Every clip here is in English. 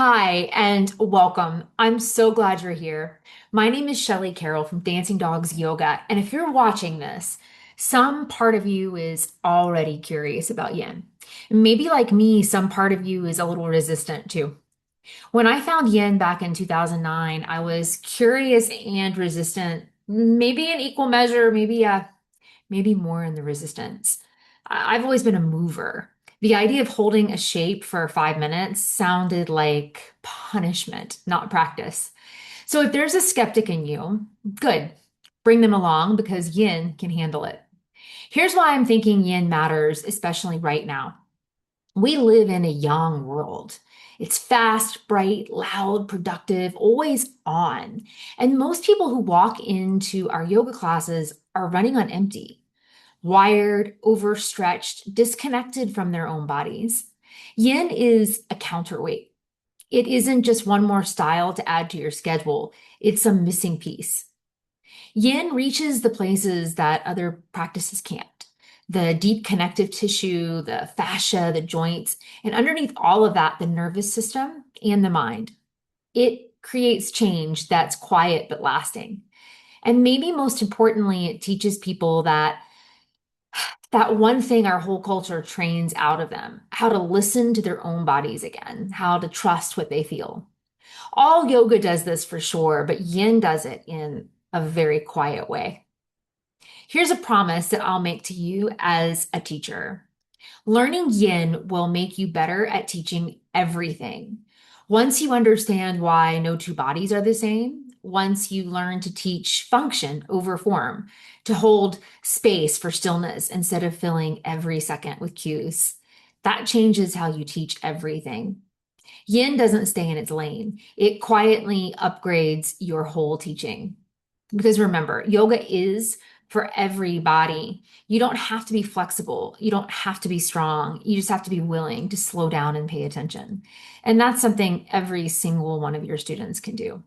Hi, and welcome. I'm so glad you're here. My name is Shelley Carroll from Dancing Dogs Yoga, and if you're watching this, some part of you is already curious about yin. Maybe like me, some part of you is a little resistant too. When I found yin back in 2009, I was curious and resistant, maybe in equal measure, maybe more in the resistance. I've always been a mover. The idea of holding a shape for 5 minutes sounded like punishment, not practice. So if there's a skeptic in you, good. Bring them along because yin can handle it. Here's why I'm thinking yin matters, especially right now. We live in a young world. It's fast, bright, loud, productive, always on. And most people who walk into our yoga classes are running on empty, wired, overstretched, disconnected from their own bodies. Yin is a counterweight. It isn't just one more style to add to your schedule, it's a missing piece. Yin reaches the places that other practices can't. The deep connective tissue, the fascia, the joints, and underneath all of that, the nervous system and the mind. It creates change that's quiet but lasting. And maybe most importantly, it teaches people that one thing our whole culture trains out of them, how to listen to their own bodies again, how to trust what they feel. All yoga does this for sure, but yin does it in a very quiet way. Here's a promise that I'll make to you as a teacher. Learning yin will make you better at teaching everything. Once you understand why no two bodies are the same, once you learn to teach function over form, to hold space for stillness instead of filling every second with cues, that changes how you teach everything. Yin doesn't stay in its lane. It quietly upgrades your whole teaching. Because remember, yoga is for everybody. You don't have to be flexible. You don't have to be strong. You just have to be willing to slow down and pay attention. And that's something every single one of your students can do.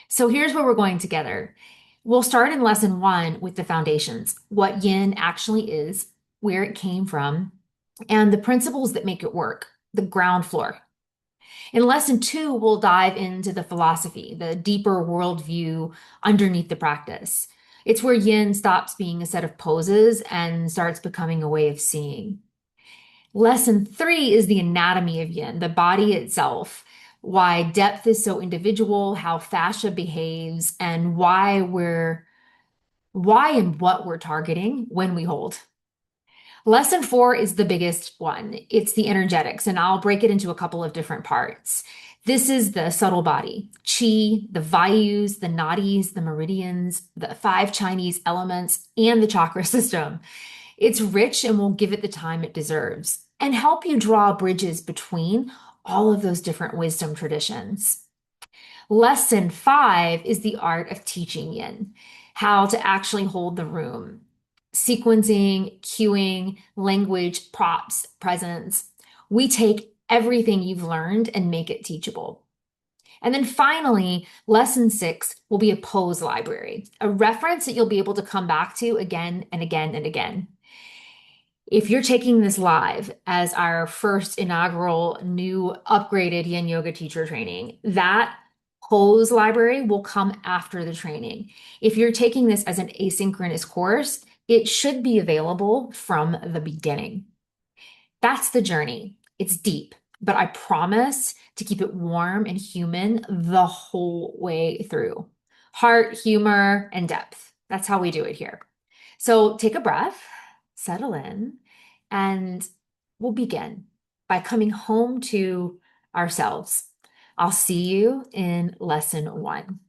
So here's where we're going together. We'll start in lesson one with the foundations, what yin actually is, where it came from, and the principles that make it work, the ground floor. In lesson two, we'll dive into the philosophy, the deeper worldview underneath the practice. It's where yin stops being a set of poses and starts becoming a way of seeing. Lesson three is the anatomy of yin, the body itself, why depth is so individual, how fascia behaves, and why and what we're targeting when we hold. Lesson four is the biggest one. It's the energetics, and I'll break it into a couple of different parts. This is the subtle body, chi, the vayus, the nadis, the meridians, the five Chinese elements, and the chakra system. It's rich and will give it the time it deserves and help you draw bridges between all of those different wisdom traditions. Lesson five is the art of teaching yin, how to actually hold the room, sequencing, cueing, language, props, presence. We take everything you've learned and make it teachable. And then finally, lesson six will be a pose library, a reference that you'll be able to come back to again and again and again. If you're taking this live as our first inaugural new upgraded Yin Yoga Teacher Training, that pose library will come after the training. If you're taking this as an asynchronous course, it should be available from the beginning. That's the journey. It's deep, but I promise to keep it warm and human the whole way through. Heart, humor, and depth. That's how we do it here. So take a breath, settle in, and we'll begin by coming home to ourselves. I'll see you in lesson one.